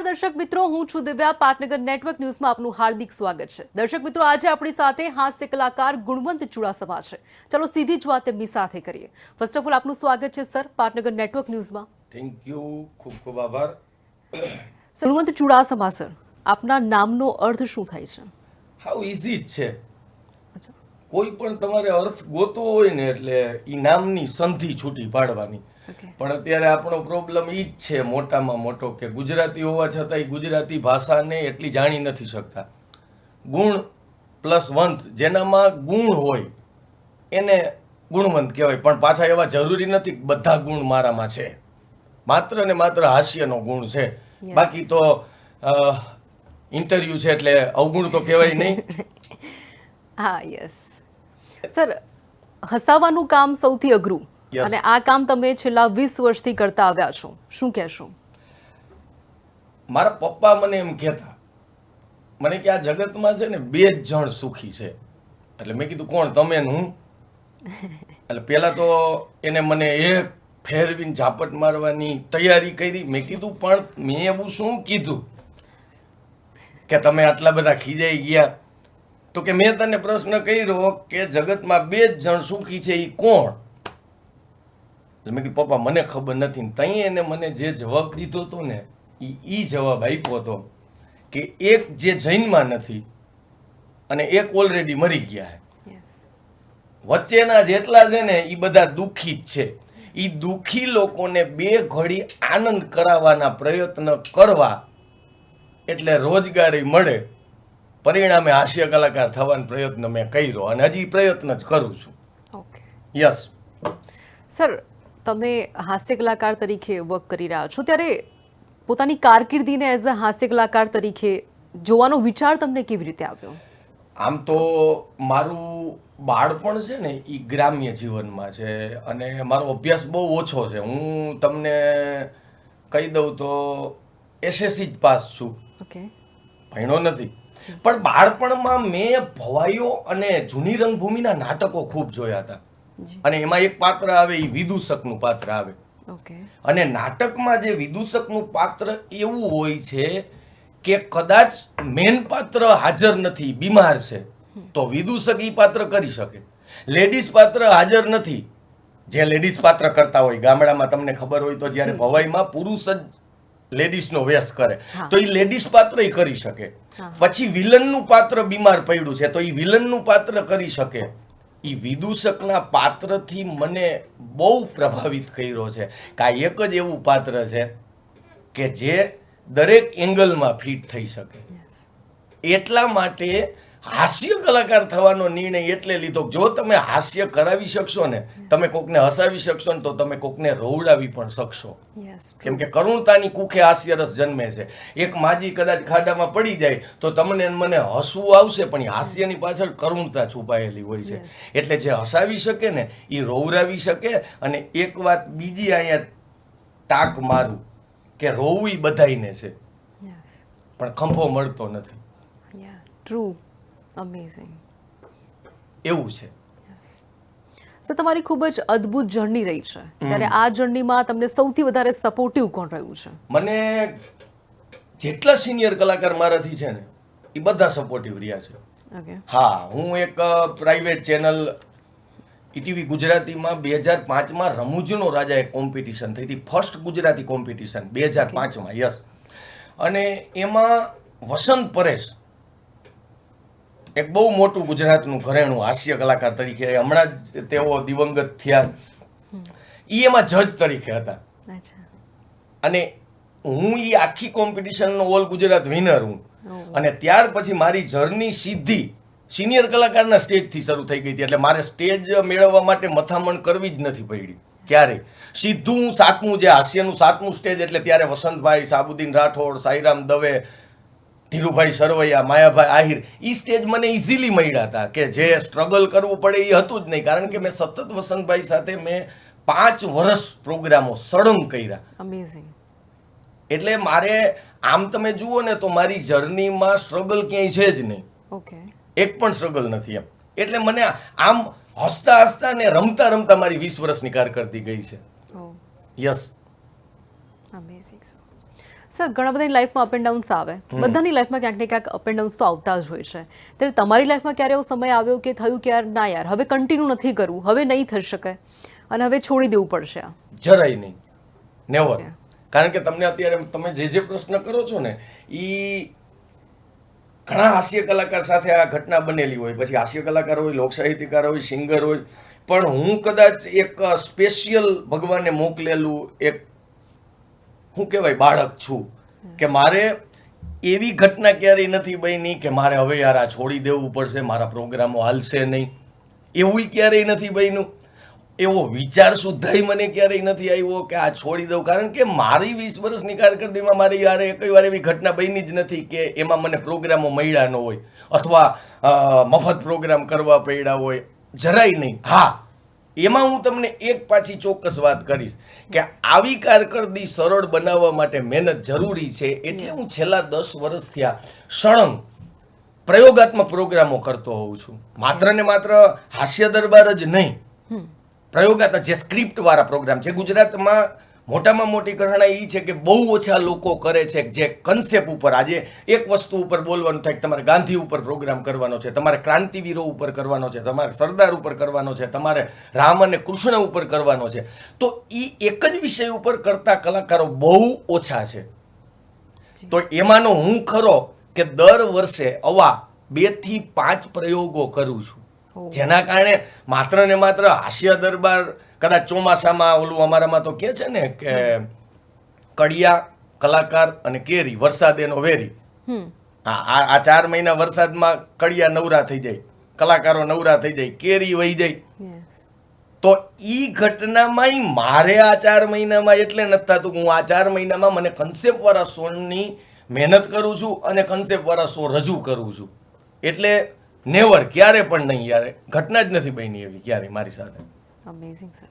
દર્શક મિત્રો, હું છું દિવ્યા. પાટનગર નેટવર્ક ન્યૂઝમાં આપનું હાર્દિક સ્વાગત છે. દર્શક મિત્રો, આજે આપણી સાથે હાસ્ય કલાકાર ગુણવંત ચુડાસમા છે. ચલો સીધી જ વાત તેમની સાથે કરીએ. ફર્સ્ટ ઓફ ઓલ આપનું સ્વાગત છે સર પાટનગર નેટવર્ક ન્યૂઝમાં. થેન્ક યુ, ખૂબ ખૂબ આભાર. ગુણવંત ચુડાસમા સર, આપના નામનો અર્થ શું થાય છે? હાઉ ઇઝી જ છે. અચ્છા, કોઈ પણ તમારે અર્થ ગોતવો હોય ને એટલે ઈ નામની સંધિ છૂટી પાડવાની. ઓકે. પણ અત્યારે આપણો પ્રોબ્લેમ ઈ જ છે મોટામાં મોટો કે ગુજરાતી હોવા છતાંય ગુજરાતી ભાષાને એટલી જાણી નથી શકતા. ગુણ પ્લસ વંત, જેનામાં ગુણ હોય એને ગુણવંત કહેવાય. પણ પાછા એવા જરૂરી નથી કે બધા ગુણ મારામાં છે. માત્ર ને માત્ર હાસ્યનો ગુણ છે. Yes. બાકી તો ઇન્ટરવ્યુ છે એટલે અવગુણ તો કહેવાય નહીં. હા, યસ સર. હસાવાનું કામ સૌથી અઘરું, Yes. અને આ કામ તમે છેલ્લા 20 વર્ષથી કરતા આવ્યા છો. શું કહેશો? મારા પપ્પા મને એમ કહેતા, મને કે આ જગતમાં છે ને બે જ જણ સુખી છે. એટલે મેં કીધું કોણ? તમે ને હું. એટલે પેલા તો એને મને એક ફેરવીને ઝાપટ મારવાની તૈયારી કરી. મેં કીધું પણ મેં એવું શું કીધું કે તમે આટલા બધા ખીજાઈ ગયા? તો કે મેં તને પ્રશ્ન કર્યો કે જગતમાં બે જ જણ સુખી છે, એ કોણ? એટલે મેં કીધું પપ્પા મને ખબર નથી. ને તઈ એને મને જે જવાબ દીધો હતો ને ઈ જવાબ આપ્યો હતો કે એક જે જૈનમાં નથી અને એક ઓલરેડી મરી ગયા છે. યસ. વચ્ચેના જેટલા છે ને એ બધા દુઃખી જ છે. એ દુઃખી લોકોને બે ઘડી આનંદ કરાવવાના પ્રયત્ન કરવા એટલે રોજગારી મળે. પરિણામે હાસ્ય કલાકાર થવાનો પ્રયત્ન મેં કર્યો અને હજી પ્રયત્ન જ કરું છું. Okay yes. સર, તમે હાસ્ય કલાકાર તરીકે વર્ક કરી રહ્યા છો, ત્યારે પોતાની કારકિર્દીને એઝ અ હાસ્ય કલાકાર તરીકે જોવાનો વિચાર તમને કેવી રીતે આવ્યો? આમ તો મારું બાળપણ છે ને એ ગ્રામ્ય જીવનમાં છે અને મારો અભ્યાસ બહુ ઓછો છે. હું તમને કહી દઉં તો એસએસસી જ પાસ છું, ઓકે. ભણ્યો નથી. પણ બાળપણમાં મેં ભવાઈઓ અને જૂની રંગભૂમિના નાટકો ખૂબ જોયા હતા. જી. અને એમાં એક પાત્ર આવે, એ વિદૂષકનું પાત્ર આવે. ઓકે. અને નાટકમાં જે વિદૂષકનું પાત્ર એવું હોય છે કે કદાચ મેન પાત્ર હાજર નથી, બીમાર છે, તો વિદૂષક ઈ પાત્ર કરી શકે. લેડીઝ પાત્ર હાજર નથી, જે લેડીઝ પાત્ર કરતા હોય ગામડામાં તમને ખબર હોય તો જ્યારે જી, ભવાઈમાં પુરુષ જ લેડીઝનો વેશ કરે હા. તો એ લેડીઝ પાત્ર ય કરી શકે. હા. પછી વિલનનું પાત્ર બીમાર પડ્યું છે તો એ વિલનનું પાત્ર કરી શકે. એ વિદૂષકના પાત્રથી મને બહુ પ્રભાવિત કર્યો છે કે આ એક જ એવું પાત્ર છે કે જે દરેક એંગલમાં ફિટ થઈ શકે. યસ. એટલા માટે હાસ્ય કલાકાર થવાનો નિર્ણય એટલે લીધો કે જો તમે હાસ્ય કરાવી શકશો ને, તમે કોકને હસાવી શકશો ને, તો તમે કોકને રોવડાવી પણ શકશો. યસ. કેમ કે કરુણતાની કુખે હાસ્યરસ જન્મે છે. એક માજી કદાચ ખાડામાં પડી જાય તો તમને ને મને હસવું આવશે, પણ એ હાસ્યની પાછળ કરુણતા છુપાયેલી હોય છે. Yes. એટલે જે હસાવી શકે ને એ રોવરાવી શકે. અને એક વાત બીજી અહીંયા ટાંક મારું કે રોવું ઈ બધાયને છે, યસ. પણ ખંભો મળતો નથી. યા, ટ્રુ. અમેઝિંગ. એવું છે. સર, તમારી ખૂબ જ અદ્ભુત જર્ની રહી છે, ત્યારે આ જર્નીમાં તમને સૌથી વધારે સપોર્ટિવ કોણ રહ્યું છે? મને જેટલા સિનિયર કલાકાર મારાથી છે ને એ બધા સપોર્ટિવ રહ્યા છે. ઓકે. હા, હું એક પ્રાઇવેટ ચેનલ ઈટીવી ગુજરાતીમાં 2005માં રમૂજનો રાજા એક કોમ્પિટિશન થઈ હતી, ફર્સ્ટ ગુજરાતી કોમ્પિટિશન 2005માં. યસ. અને એમાં વસંત પરેશ એક બહુ મોટું ગુજરાતનું ઘરેણું હાસ્ય કલાકાર તરીકે, હમણાં જ તેઓ દિવંગત થયા, ઈ એમાં જજ તરીકે હતા. અચ્છા. અને હું ઈ આખી કોમ્પિટિશનનો ઓલ ગુજરાત વિનર હું. ઓહ. અને ત્યાર પછી મારી જર્ની સીધી સિનિયર કલાકારના સ્ટેજથી શરૂ થઈ ગઈ હતી. એટલે મારે સ્ટેજ મેળવવા માટે મથામણ કરવી જ નથી પડી ક્યારેય. સીધું હું સાતમું, જે હાસ્યનું સાતમું સ્ટેજ, એટલે ત્યારે વસંતભાઈ, સાબુદ્દીન રાઠોડ, સાઈરામ દવે, ધીરુભાઈ સરવૈયા, માયાભાઈ આહિર, ઈ સ્ટેજ મને ઇઝીલી મળ્યા હતા. કે જે સ્ટ્રગલ કરવું પડે એ હતું જ નહીં, કારણ કે મેં સતત વસંતભાઈ સાથે મેં 5 વર્ષ પ્રોગ્રામો સળંગ કર્યા. અમેઝિંગ. એટલે મારે આમ તમે જુઓ ને તો મારી જર્નીમાં સ્ટ્રગલ ક્યાંય છે જ નહીં, ઓકે. એક પણ સ્ટ્રગલ નથી એમ. એટલે મને આમ હસતા હસતા ને રમતા રમતા મારી 20 વર્ષની કારકિર્દી ગઈ છે. ઓહ, યસ. અમેઝિંગ. સર ઘણા બધાની લાઈફમાં અપ એન્ડ ડાઉન્સ આવે, બધાની લાઈફમાં ક્યાંક ને ક્યાંક અપ એન્ડ ડાઉન્સ તો આવતા જ હોય છે. ત્યારે તમારી લાઈફમાં ક્યારે એવો સમય આવ્યો કે થયું કે યાર ના યાર હવે કન્ટિન્યુ નથી કરવું, હવે નહીં થઈ શકે અને હવે છોડી દેવું પડશે? જરાય નહીં, નેવર. કારણ કે તમને અત્યારે તમે જે પ્રશ્ન કરો છો ને એ ઘણા હાસ્ય કલાકાર સાથે આ ઘટના બનેલી હોય, પછી હાસ્ય કલાકાર હોય, લોક સાહિત્યકાર હોય, સિંગર હોય, પણ હું કદાચ એક સ્પેશિયલ ભગવાને મોકલેલું એક શું કહેવાય બાળક છું કે મારે એવી ઘટના ક્યારેય નથી બની કે મારે હવે યાર આ છોડી દેવું પડશે, મારા પ્રોગ્રામો હાલશે નહીં, એવું ક્યારેય નથી બન્યું. એવો વિચાર સુદ્ધાય મને ક્યારેય નથી આવ્યો કે આ છોડી દઉં. કારણ કે મારી 20 વર્ષની કારકિર્દીમાં મારી યાર એકઈ વાર એવી ઘટના બની જ નથી કે એમાં મને પ્રોગ્રામો મળ્યા ન હોય અથવા મફત પ્રોગ્રામ કરવા પડ્યા હોય, જરાય નહીં. હા, એમાં હું તમને એક પાછી ચોક્કસ વાત કરીશ કે આવી કારકિર્દી સરળ બનાવવા માટે મહેનત જરૂરી છે. એટલે હું છેલ્લા 10 વર્ષ થયા સળંગ પ્રયોગાત્મક પ્રોગ્રામો કરતો હોઉં છું. માત્ર ને માત્ર હાસ્ય દરબાર જ નહીં, પ્રયોગાત્મક જે સ્ક્રિપ્ટ વાળા પ્રોગ્રામ છે. ગુજરાતમાં મોટામાં મોટી ઘટના એ છે કે બહુ ઓછા લોકો કરે છે જે કન્સેપ્ટ ઉપર. આજે એક વસ્તુ ઉપર બોલવાનું થાય, તમારે ગાંધી ઉપર પ્રોગ્રામ કરવાનો છે, તમારે ક્રાંતિવીરો ઉપર કરવાનો છે, તમારે સરદાર ઉપર કરવાનો છે, તમારે રામ અને કૃષ્ણ ઉપર કરવાનો છે. તો એ એક જ વિષય ઉપર કરતા કલાકારો બહુ ઓછા છે. તો એમાંનો હું ખરો કે દર વર્ષે આવા 2 થી 5 પ્રયોગો કરું છું, જેના કારણે માત્ર ને માત્ર હાસ્ય દરબાર કદાચ ચોમાસામાં ઓલું અમારામાં તો કે છે ને કે કડિયા, કલાકાર અને કેરી, વરસાદ એનો વેરી. આ 4 મહિના વરસાદમાં કડિયા નવરા થઈ જાય, કલાકારો નવરા થઈ જાય, કેરી વહી જાય. તો ઈ ઘટનામાં મારે આ 4 મહિનામાં એટલે નથી થતું કે હું આ 4 મહિનામાં મને કન્સેપ્ટ વાળા શોની મહેનત કરું છું અને કન્સેપ્ટ વાળા શો રજૂ કરું છું. એટલે નેવર, ક્યારે પણ નહીં યાર, ઘટના જ નથી બની એવી ક્યારે મારી સાથે. Amazing sir.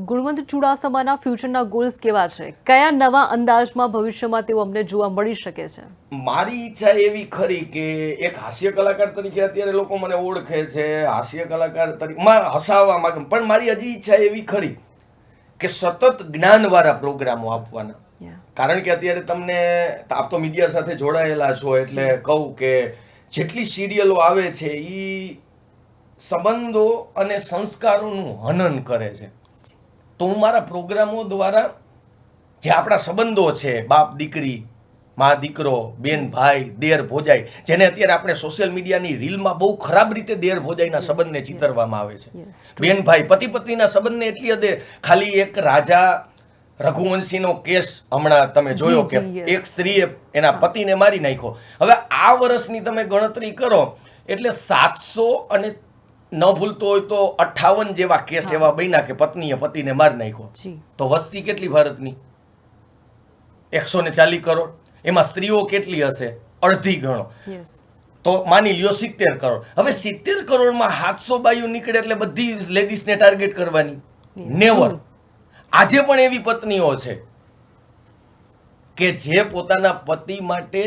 ગુણવંત ચુડાસમાના ફ્યુચરના ગોલ્સ કેવા છે? કયા નવા અંદાજમાં ભવિષ્યમાં તેઓ અમને જોવા મળી શકે છે? મારી ઈચ્છા એવી ખરી કે એક હાસ્ય કલાકાર તરીકે અત્યારે લોકો મને ઓળખે છે, હાસ્ય કલાકાર તરીકે હસાવવા માંગે, પણ મારી હજી ઈચ્છા એવી ખરી કે સતત જ્ઞાનવાળા પ્રોગ્રામો આપવાના. કારણ કે અત્યારે તમને આપ તો મીડિયા સાથે જોડાયેલા છો એટલે કહું કે જેટલી સિરિયલો આવે છે એ સંબંધો અને સંસ્કારોનું હનન કરે છે. તો હું મારા પ્રોગ્રામો દ્વારા જે આપણા સંબંધો છે, બાપ દીકરી, મા દીકરો, બેન ભાઈ, દેર ભોજાઈ, જેને અત્યારે આપણે સોશિયલ મીડિયાની રીલમાં બહુ ખરાબ રીતે દેર ભોજાઈના સંબંધને ચિતરવામાં આવે છે. બેન ભાઈ, પતિ પત્નીના સંબંધને એટલી હદે, ખાલી એક રાજા રઘુવંશીનો કેસ હમણાં તમે જોયો કે એક સ્ત્રીએ એના પતિને મારી નાખ્યો. હવે આ વર્ષની તમે ગણતરી કરો એટલે 700 અને ન ભૂલતો હોય તો 58 જેવા કેસ એવા બન્યા કે પત્નીએ પતિને મારી નાખ્યો. તો વસ્તી કેટલી ભારતની? 140 કરોડ. એમાં સ્ત્રીઓ કેટલી હશે? અડધી ગણો. તો માની લ્યો 70 કરોડ. હવે 70 કરોડમાં 700 બાઈઓ નીકળે એટલે બધી લેડીઝને ટાર્ગેટ કરવાની? નેવર. આજે પણ એવી પત્નીઓ છે કે જે પોતાના પતિ માટે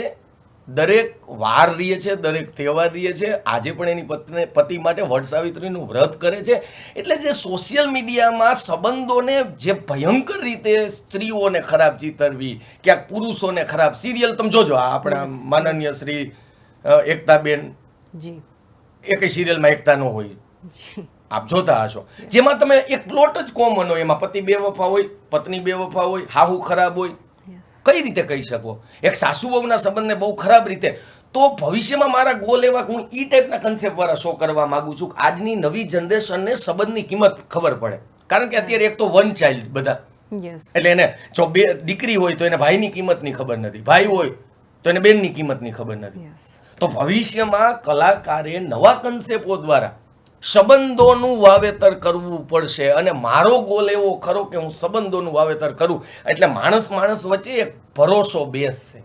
દરેક વાર રહે છે, દરેક તહેવાર રહે છે. આજે પણ એની પતિ માટે વડ સાવિત્રીનું વ્રત કરે છે. એટલે જે સોશિયલ મીડિયામાં સંબંધોને જે ભયંકર રીતે સ્ત્રીઓને ખરાબ ચિતરવી, ક્યાંક પુરુષોને ખરાબ, સિરિયલ તમે જોજો આપણા માનનીય શ્રી એકતાબેન, એકેય સિરિયલમાં એકતા ન હોય, આપ જોતા હશો, જેમાં તમે એક પ્લોટ જ કોમન હોય, એમાં પતિ બેવફા હોય, પત્ની બેવફા હોય, હાહુ ખરાબ હોય. કઈ રીતે કહી શકો? એક સાસુ વહુના સંબંધને બહુ ખરાબ રીતે. તો ભવિષ્યમાં મારા ગોલ એવા હું ઈ ટાઈપના કન્સેપ્ટ વાળા શો કરવા માંગુ છું. આજની નવી જનરેશનને સંબંધની કિંમત ખબર પડે. કારણ કે અત્યારે એક તો વન ચાઇલ્ડ બધા, એટલે એને જો બે દીકરી હોય તો એને ભાઈની કિંમતની ખબર નથી, ભાઈ હોય તો એને બેનની કિંમતની ખબર નથી. તો ભવિષ્યમાં કલાકારે નવા કન્સેપ્ટો દ્વારા સંબંધોનું વાવેતર કરવું પડશે. અને મારો ગોલ એવો ખરો કે હું સંબંધોનું વાવેતર કરું એટલે માણસ વચ્ચે એક ભરોસો બેસશે.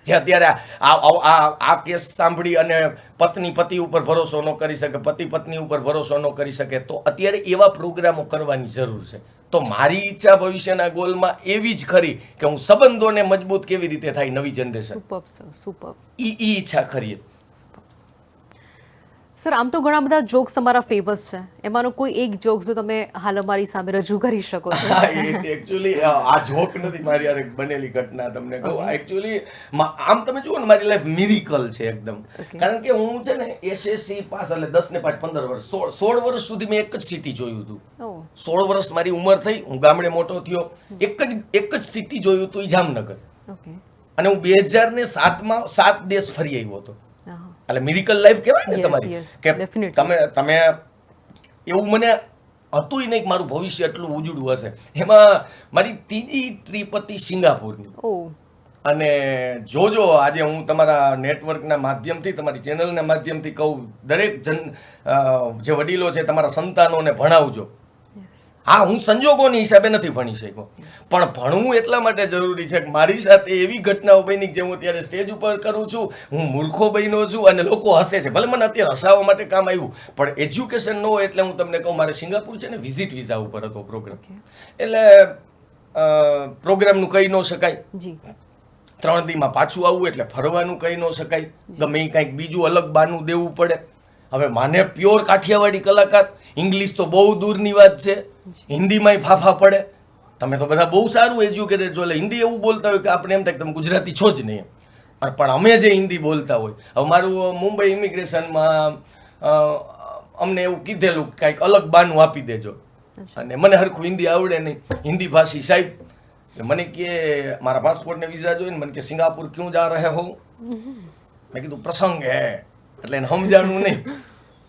જે અત્યારે આ કેસ સાંભળી અને પત્ની પતિ ઉપર ભરોસો ન કરી શકે, પતિ પત્ની ઉપર ભરોસો ન કરી શકે, તો અત્યારે એવા પ્રોગ્રામો કરવાની જરૂર છે. તો મારી ઈચ્છા ભવિષ્યના ગોલમાં એવી જ ખરી કે હું સંબંધોને મજબૂત કેવી રીતે થાય નવી જનરેશન, ઈ ઈચ્છા ખરી. સર આમ તો ઘણા બધા જોક્સ તમારા ફેમસ છે, એમાંનો કોઈ એક જોક જો તમે હાલ અમારી સામે રજૂ કરી શકો છો? એકચ્યુઅલી આ જોક નથી, મારી યાર એક બનેલી ઘટના તમને કહું. એકચ્યુઅલી આમ તમે જુઓ ને, મારી લાઈફ મિરેકલ છે એકદમ. કારણ કે હું છે ને એસએસસી પાસ, એટલે 10 ને 5 15 વર્ષ, 16 વર્ષ સુધી મેં એક જ સિટી જોયું હતું. 16 વર્ષ મારી ઉંમર થઈ, હું ગામડે મોટો થયો, એક જ સિટી જોયું હતું, ઈ જામનગર. અને હું 2007માં 7 દેશ ફરી આવ્યો હતો. એટલે મિરેકલ લાઈફ કહેવાય ને તમારી, કે તમે એવું મને હતું નહીં કે મારું ભવિષ્ય એટલું ઉજળું હશે. એમાં મારી ત્રીજી ટ્રીપ હતી સિંગાપુરની. અને જોજો, આજે હું તમારા નેટવર્કના માધ્યમથી, તમારી ચેનલના માધ્યમથી કહું, દરેક જે વડીલો છે તમારા સંતાનોને ભણાવજો. હા, હું સંજોગોની હિસાબે નથી ભણી શક્યો, પણ ભણવું એટલા માટે જરૂરી છે કે મારી સાથે એવી ઘટનાઓ બની જે હું ત્યારે સ્ટેજ ઉપર કરું છું, હું મૂર્ખો બન્યો છું અને લોકો હસે છે. ભલે મને અત્યારે હસાવવા માટે કામ આવ્યું, પણ એજ્યુકેશન ન હોય. એટલે હું તમને કહું, મારે સિંગાપુર છે ને વિઝિટ વિઝા ઉપર હતો પ્રોગ્રામ. એટલે પ્રોગ્રામનું કહી ન શકાય, 3 દીમાં પાછું આવવું એટલે ફરવાનું કહી ન શકાય, ગમે એ કંઈક બીજું અલગ બાનું દેવું પડે. હવે માને પ્યોર કાઠિયાવાડી કલાકાર, ઇંગ્લિશ તો બહુ દૂરની વાત છે, હિન્દીમાંય ફાફા પડે. તમે તો બધા બહુ સારું એજ્યુકેટેડ છો, એટલે હિન્દી એવું બોલતા હોય કે આપણે એમ થાય કે તમે ગુજરાતી છો જ નહીં. પણ અમે જે હિન્દી બોલતા હોય, હવે મારું મુંબઈ ઇમિગ્રેશનમાં અમને એવું કીધેલું કાંઈક અલગ બાનું આપી દેજો, અને મને હરખું હિન્દી આવડે નહીં, હિન્દી ભાષી સાહેબ. મને કે મારા પાસપોર્ટ ને વિઝા જોઈને મને કે સિંગાપુર ક્યું જા રહે હો? મેં કીધું પ્રસંગ હે, એટલે એને સમજાણું નહીં,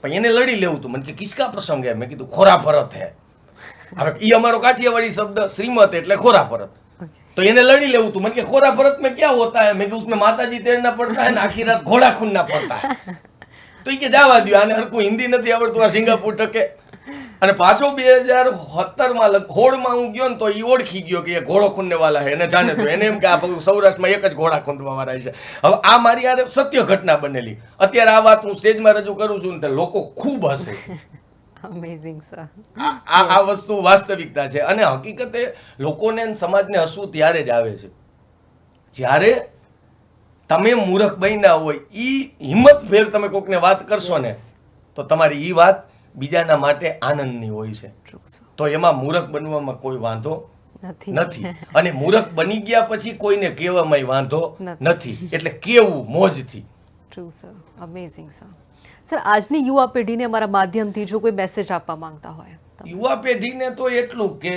પણ એને લડી લેવું હતું. મને કે કિસકા પ્રસંગ હે? મેં કીધું ખોરા પરત હે. હવે એ અમારો કાઠિયાવાડી શબ્દ શ્રીમત એટલે ખોરા પરત, તો એને લડી લેવું હતું. મને કે ખોરા પરત में क्या होता है? મેં કીધું उसमें माताजी तैरना पड़ता है ना, आखी रात घोड़ा खूनना पड़ता है. તો એ કે જવા દો, આને હરખું હિન્દી નથી આવડતું, આ સિંગાપુર ટકે. અને પાછો 2017માં 16માં હું ગયો ને, તો એ ઓળખી ગયો કે એ ઘોડો ખૂનને વાલા છે, એને જાણે. તો એને એમ કે આ સૌરાષ્ટ્રમાં એક જ ઘોડા ખૂંદવા વાળા છે. હવે આ મારી યાર સત્ય ઘટના બનેલી. અત્યારે આ વાત હું સ્ટેજમાં રજૂ કરું છું ને, લોકો ખૂબ હસે. Amazing sir. આ વસ્તુ વાસ્તવિકતા છે. અને હકીકતે લોકોને સમાજને હસવું ત્યારે જ આવે છે જ્યારે તમે મૂર્ખ બન્યા હોય. ઈ હિંમત ફેર તમે કોકને વાત કરશો ને, તો તમારી ઈ વાત બીજાના માટે આનંદની હોય છે. તો એમાં મૂર્ખ બનવામાં કોઈ વાંધો નથી. અને મૂર્ખ બની ગયા પછી કોઈને કહેવામાં વાંધો નથી. એટલે કેવું મોજથી. True sir, amazing sir. Sir, આજની યુવા પેઢીને અમારા માધ્યમથી જો કોઈ મેસેજ આપવા માંગતા હોય? યુવા પેઢીને તો એટલું કે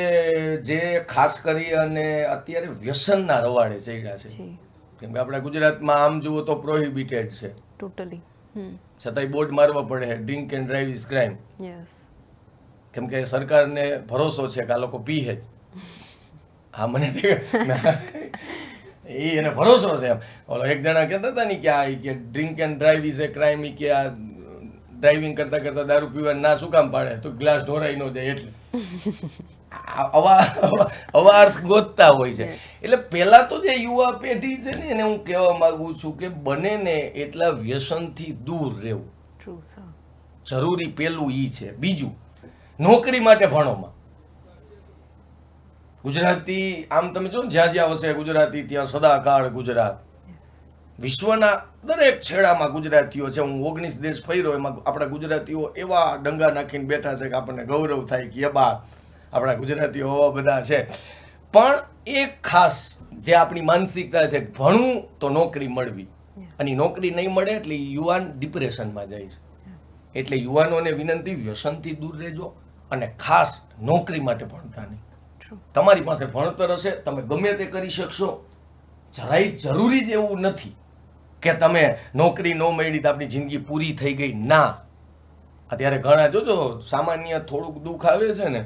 જે ખાસ કરી અને અત્યારે વ્યસનના રવાડે ચડ્યા છે. કેમ કે આપણા ગુજરાતમાં આમ જુઓ તો પ્રોહિબિટેડ છે ટોટલી, છતાંય બોર્ડ મારવા પડે, drink and drive is crime. કેમ કે સરકારને ભરોસો છે કે આ લોકો પીએ જ. હા, મને એને ભરોસો છે. ઓલો એક જણા કહેતા હતા ને કે આ કે drink and drive is A crime, કે આ ડ્રાઇવિંગ કરતા કરતા દારૂ પીવા ના શું કામ પાડે, તો ગ્લાસ ઢોરાઈ ન જાય. એટલે આવા અર્થ ગોતતા હોય છે. એટલે પહેલા તો જે યુવા પેઢી છે ને, એને હું કહેવા માંગુ છું કે બને ને એટલા વ્યસનથી દૂર રહેવું જરૂરી. પેલું ઈ છે. બીજું, નોકરી માટે ભણોમાં ગુજરાતી, આમ તમે જો જ્યાં જ્યાં વસે ગુજરાતી ત્યાં સદાકાળ ગુજરાત. વિશ્વના દરેક છેડામાં ગુજરાતીઓ છે. હું 19 દેશ ફર્યો, એમાં આપણા ગુજરાતીઓ એવા ડંગા નાખીને બેઠા છે કે આપણને ગૌરવ થાય કે બા આપણા ગુજરાતીઓ એવા બધા છે. પણ એક ખાસ જે આપણી માનસિકતા છે, ભણવું તો નોકરી મળવી, અને નોકરી નહીં મળે એટલે યુવાન ડિપ્રેશનમાં જાય છે. એટલે યુવાનોને વિનંતી, વ્યસનથી દૂર રહેજો, અને ખાસ નોકરી માટે ભણતા નહીં. તમારી પાસે ભણતર હશે, તમે ગમે તે કરી શકશો. જરાય જરૂરી જ એવું નથી કે તમે નોકરી ન મળી તો આપણી જિંદગી પૂરી થઈ ગઈ. ના, અત્યારે ઘણા જોજો સામાન્ય થોડુંક દુઃખ આવે છે ને,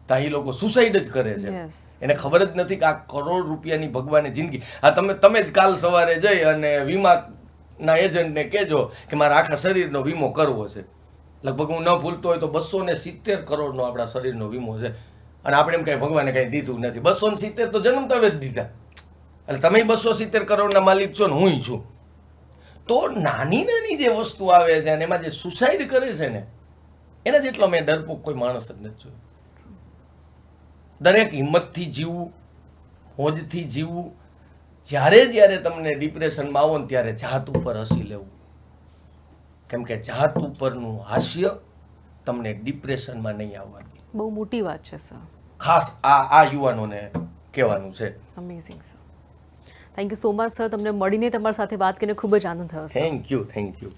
ત્યાં એ લોકો સુસાઇડ જ કરે છે. એને ખબર જ નથી કે આ કરોડ રૂપિયાની ભગવાને જિંદગી. આ તમે જ કાલ સવારે જઈ અને વીમાના એજન્ટને કહેજો કે મારા આખા શરીરનો વીમો કરવો છે. લગભગ હું ન ભૂલતો હોય તો 270 કરોડનો આપણા શરીરનો વીમો છે. અને આપણે એમ કઈ ભગવાને કઈ દીધું નથી. 270 તો જન્મતા જ દીધા. એટલે તમે 270 કરોડના માલિક છો ને હું છું. તો નાની નાની જે વસ્તુ આવે છે અને એમાં જે સુસાઇડ કરે છે ને, એના જેટલો મેં ડરપોક કોઈ માણસ જ નથી જોયો. દરેક હિંમતથી જીવવું, મોજથી જીવવું. જ્યારે તમને ડિપ્રેશનમાં આવો ને ત્યારે જાત ઉપર હસી લેવું. કેમ કે જાત ઉપરનું હાસ્ય તમને ડિપ્રેશનમાં નહીં આવવા દે. બહુ મોટી વાત છે સર. ખાસ આ યુવાનોને કહેવાનું છે. Amazing sir. Thank you so much sir. તમને મળીને તમારી સાથે વાત કરીને ખૂબ જ આનંદ થયો સર. Thank you.